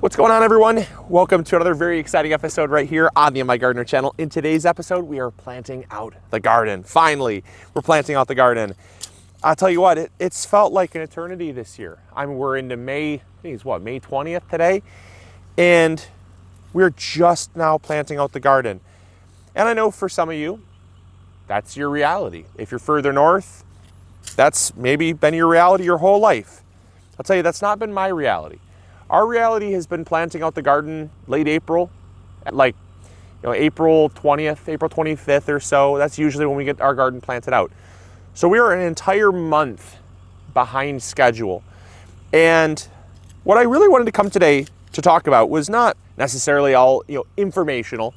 What's going on, everyone? Welcome to another very exciting episode right here on the MIgardener channel. In today's episode, we are planting out the garden. Finally, we're planting out the garden. I'll tell you what, it's felt like an eternity this year. We're into May, I think it's May 20th today, and we're just now planting out the garden. And I know for some of you, that's your reality. If you're further north, that's maybe been your reality your whole life. I'll tell you, that's not been my reality. Our reality has been planting out the garden late April, like April 20th, April 25th or so. That's usually when we get our garden planted out. So we are an entire month behind schedule. And what I really wanted to come today to talk about was not necessarily all informational.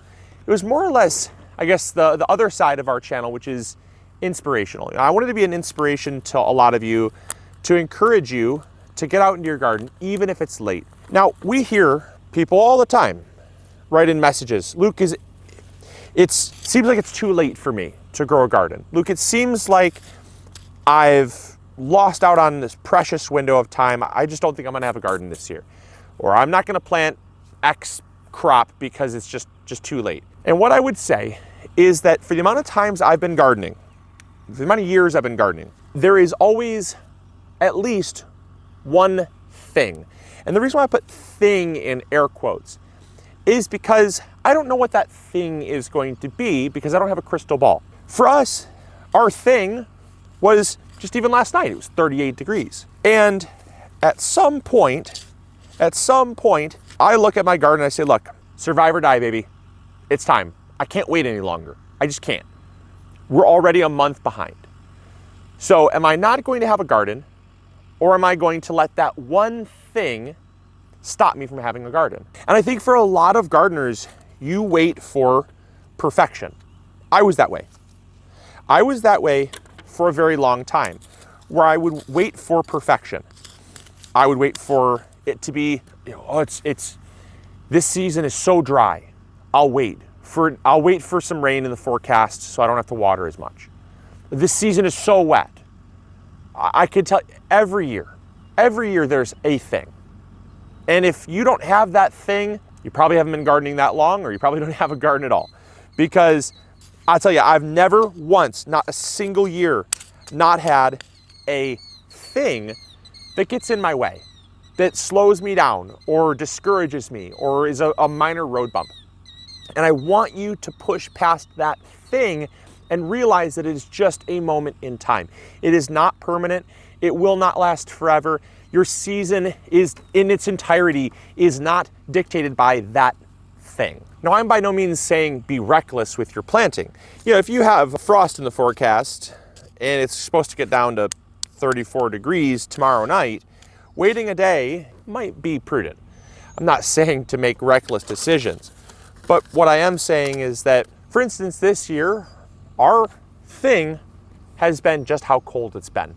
It was more or less, I guess, the other side of our channel, which is inspirational. I wanted to be an inspiration to a lot of you, to encourage you to get out into your garden, even if it's late. Now, we hear people all the time write in messages, Luke, it seems like it's too late for me to grow a garden. Luke, it seems like I've lost out on this precious window of time. I just don't think I'm gonna have a garden this year. Or I'm not gonna plant X crop because it's just too late. And what I would say is that for the amount of times I've been gardening, the amount of years I've been gardening, there is always at least one thing. And the reason why I put thing in air quotes is because I don't know what that thing is going to be because I don't have a crystal ball. For us, our thing was just even last night, it was 38 degrees. And at some point, I look at my garden and I say, look, survive or die, baby. It's time. I can't wait any longer. I just can't. We're already a month behind. So am I not going to have a garden? Or am I going to let that one thing stop me from having a garden? And I think for a lot of gardeners, you wait for perfection. I was that way. I was that way for a very long time, where I would wait for perfection. I would wait for it to be, this season is so dry. I'll wait for some rain in the forecast so I don't have to water as much. This season is so wet. I could tell every year there's a thing. And if you don't have that thing, you probably haven't been gardening that long, or you probably don't have a garden at all. Because I'll tell you, I've never once, not a single year, not had a thing that gets in my way, that slows me down or discourages me or is a minor road bump. And I want you to push past that thing and realize that it is just a moment in time. It is not permanent. It will not last forever. Your season is, in its entirety, is not dictated by that thing. Now, I'm by no means saying be reckless with your planting. If you have frost in the forecast and it's supposed to get down to 34 degrees tomorrow night, waiting a day might be prudent. I'm not saying to make reckless decisions, but what I am saying is that, for instance, this year, our thing has been just how cold it's been.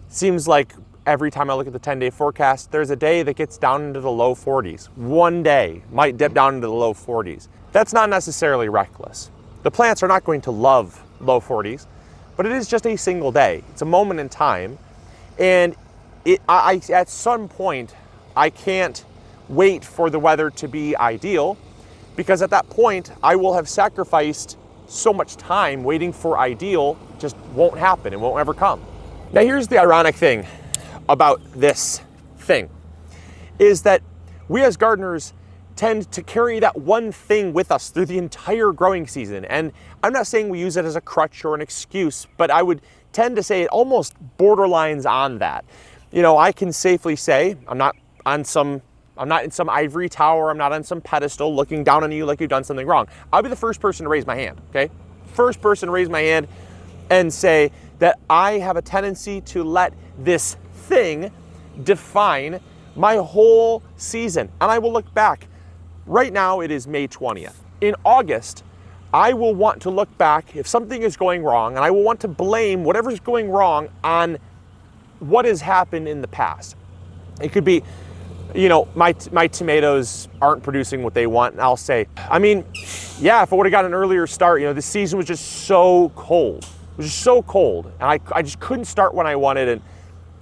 Seems like every time I look at the 10-day forecast, there's a day that gets down into the low 40s. One day might dip down into the low 40s. That's not necessarily reckless. The plants are not going to love low 40s, but it is just a single day. It's a moment in time. And at some point, I can't wait for the weather to be ideal, because at that point, I will have sacrificed so much time waiting for ideal. Just won't happen. It won't ever come. Now, here's the ironic thing about this thing, is that we as gardeners tend to carry that one thing with us through the entire growing season. And I'm not saying we use it as a crutch or an excuse, but I would tend to say it almost borderlines on that. I can safely say I'm not in some ivory tower, I'm not on some pedestal looking down on you like you've done something wrong. I'll be the first person to raise my hand, okay? First person to raise my hand and say that I have a tendency to let this thing define my whole season. And I will look back. Right now it is May 20th. In August, I will want to look back if something is going wrong, and I will want to blame whatever's going wrong on what has happened in the past. It could be, my tomatoes aren't producing what they want, and I'll say, if I would have got an earlier start, the season was just so cold. It was just so cold, and I just couldn't start when I wanted,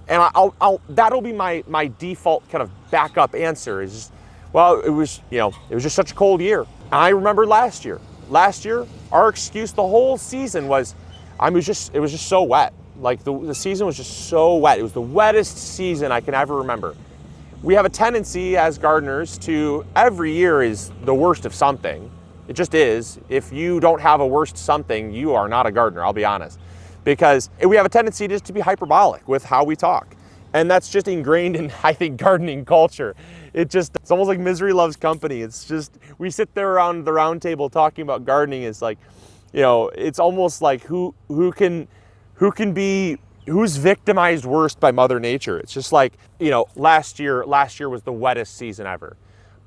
and that'll be my default kind of backup answer is just, Well, it was just such a cold year. I remember last year, our excuse the whole season was, it was just so wet. Like the season was just so wet. It was the wettest season I can ever remember. We have a tendency as gardeners to, every year is the worst of something. It just is. If you don't have a worst something, you are not a gardener, I'll be honest. Because we have a tendency just to be hyperbolic with how we talk. And that's just ingrained in, I think, gardening culture. It's almost like misery loves company. It's just, we sit there around the round table talking about gardening. It's like, it's almost like who's victimized worst by Mother Nature. It's just like, last year was the wettest season ever.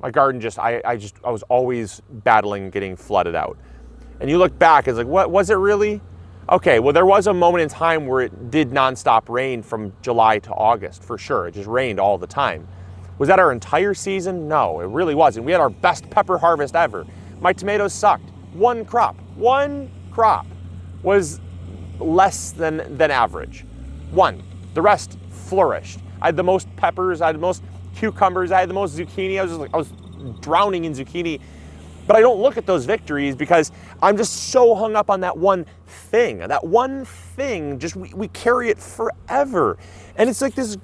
My garden I was always battling getting flooded out. And you look back, it's like, what was it really? Okay, well, there was a moment in time where it did nonstop rain from July to August, for sure. It just rained all the time. Was that our entire season? No, it really wasn't. We had our best pepper harvest ever. My tomatoes sucked. One crop was less than average. One. The rest flourished. I had the most peppers, I had the most cucumbers, I had the most zucchini. I was drowning in zucchini. But I don't look at those victories because I'm just so hung up on that one thing. That one thing, just we carry it forever. And it's like this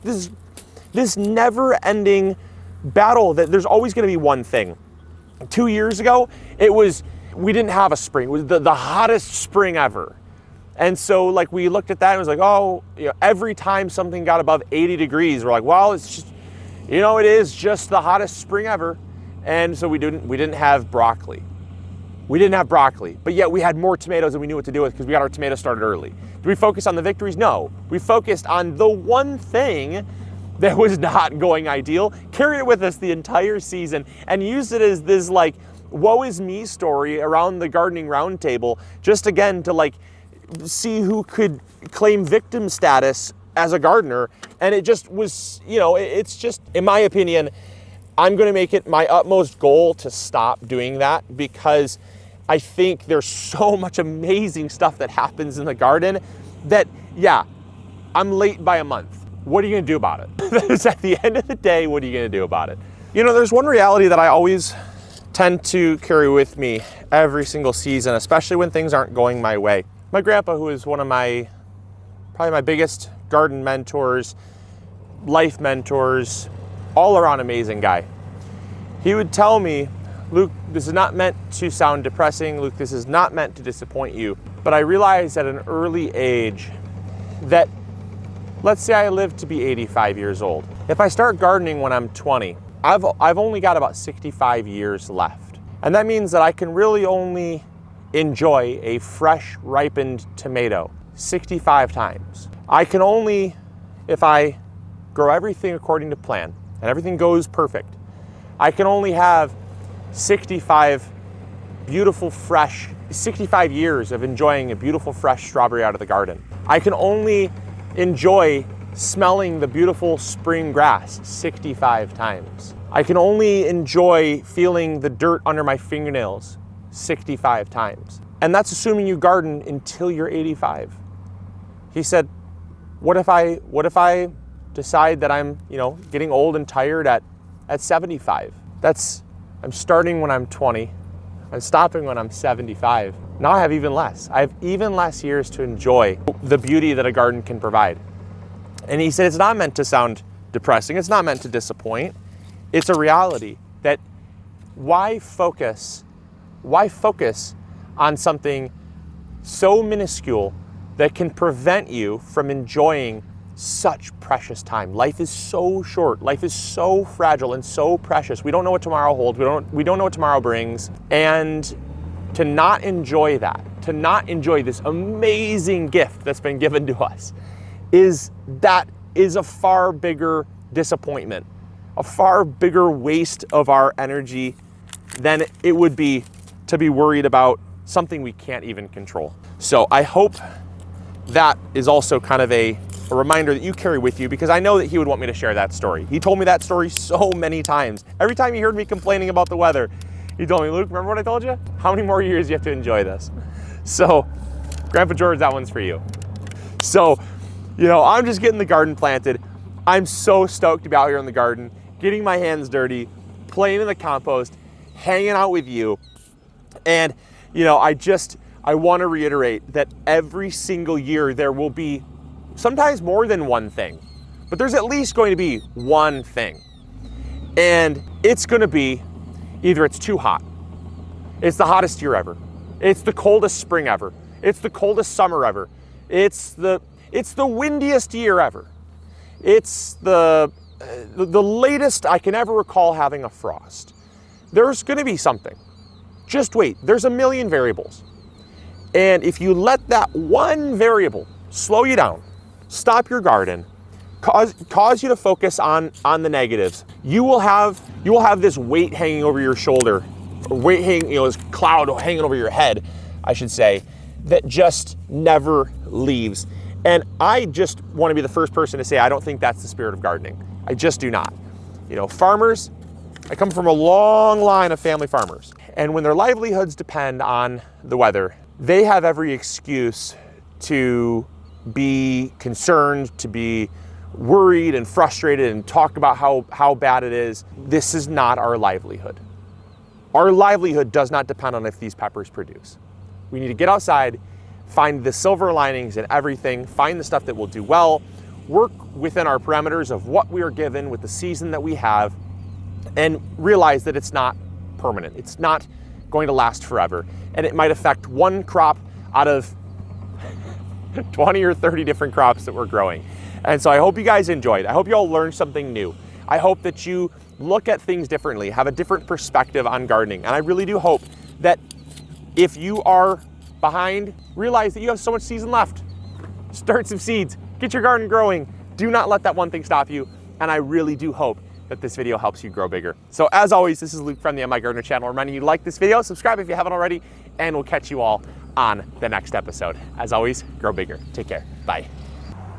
never-ending battle that there's always gonna be one thing. 2 years ago, we didn't have a spring. It was the hottest spring ever. And so like we looked at that and it was like, every time something got above 80 degrees, we're like, well, it's just, it is just the hottest spring ever. And so we didn't have broccoli. But yet we had more tomatoes than we knew what to do with because we got our tomatoes started early. Did we focus on the victories? No. We focused on the one thing that was not going ideal, carried it with us the entire season, and used it as this like woe is me story around the gardening roundtable, just again to like see who could claim victim status as a gardener. And it just was, it's just, in my opinion, I'm going to make it my utmost goal to stop doing that because I think there's so much amazing stuff that happens in the garden that, I'm late by a month. What are you going to do about it? At the end of the day, what are you going to do about it? There's one reality that I always tend to carry with me every single season, especially when things aren't going my way. My grandpa, who is one of probably my biggest garden mentors, life mentors, all around amazing guy. He would tell me, Luke, this is not meant to sound depressing. Luke, this is not meant to disappoint you. But I realized at an early age that, let's say I live to be 85 years old. If I start gardening when I'm 20, I've only got about 65 years left. And that means that I can really only enjoy a fresh, ripened tomato 65 times. I can only, if I grow everything according to plan, and everything goes perfect, I can only have 65 years of enjoying a beautiful fresh strawberry out of the garden. I can only enjoy smelling the beautiful spring grass 65 times. I can only enjoy feeling the dirt under my fingernails 65 times. And that's assuming you garden until you're 85. He said, what if I decide that I'm, getting old and tired at 75? I'm starting when I'm 20. I'm stopping when I'm 75. Now I have even less. I have even less years to enjoy the beauty that a garden can provide. And he said, it's not meant to sound depressing. It's not meant to disappoint. It's a reality that why focus on something so minuscule that can prevent you from enjoying such precious time. Life is so short. Life is so fragile and so precious. We don't know what tomorrow holds. We don't know what tomorrow brings. And to not enjoy that, to not enjoy this amazing gift that's been given to us, is a far bigger disappointment, a far bigger waste of our energy than it would be to be worried about something we can't even control. So I hope that is also kind of a reminder that you carry with you, because I know that he would want me to share that story. He told me that story so many times. Every time he heard me complaining about the weather, he told me, Luke, remember what I told you? How many more years do you have to enjoy this? So, Grandpa George, that one's for you. So, I'm just getting the garden planted. I'm so stoked to be out here in the garden, getting my hands dirty, playing in the compost, hanging out with you. And, you know, I want to reiterate that every single year there will be sometimes more than one thing, but there's at least going to be one thing. And it's going to be either it's too hot, it's the hottest year ever, it's the coldest spring ever, it's the coldest summer ever, it's the windiest year ever, it's the latest I can ever recall having a frost. There's going to be something. Just wait, there's a million variables. And if you let that one variable slow you down, stop your garden, cause you to focus on the negatives, you will have this weight hanging over your shoulder, or weight hanging, you know, this cloud hanging over your head, I should say, that just never leaves. And I just want to be the first person to say I don't think that's the spirit of gardening. I just do not. You know, farmers, I come from a long line of family farmers. And when their livelihoods depend on the weather, they have every excuse to be concerned, to be worried and frustrated and talk about how bad it is. This is not our livelihood. Our livelihood does not depend on if these peppers produce. We need to get outside, find the silver linings in everything, find the stuff that will do well, work within our parameters of what we are given with the season that we have, and realize that it's not permanent. It's not going to last forever. And it might affect one crop out of 20 or 30 different crops that we're growing. And so I hope you guys enjoyed. I hope you all learned something new. I hope that you look at things differently, have a different perspective on gardening. And I really do hope that if you are behind, realize that you have so much season left. Start some seeds, get your garden growing. Do not let that one thing stop you. And I really do hope that this video helps you grow bigger. So as always, this is Luke from the MIgardener channel, reminding you to like this video, subscribe if you haven't already, and we'll catch you all on the next episode. As always, grow bigger. Take care. Bye.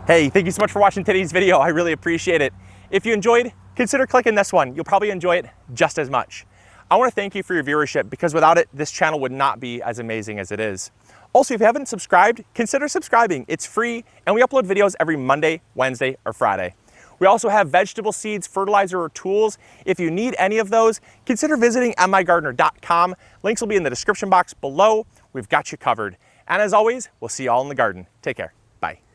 Hey, thank you so much for watching today's video. I really appreciate it. If you enjoyed, consider clicking this one. You'll probably enjoy it just as much. I want to thank you for your viewership, because without it, this channel would not be as amazing as it is. Also, if you haven't subscribed, consider subscribing. It's free, and we upload videos every Monday, Wednesday, or Friday. We also have vegetable seeds, fertilizer, or tools. If you need any of those, consider visiting MIgardener.com. Links will be in the description box below. We've got you covered. And as always, we'll see you all in the garden. Take care. Bye.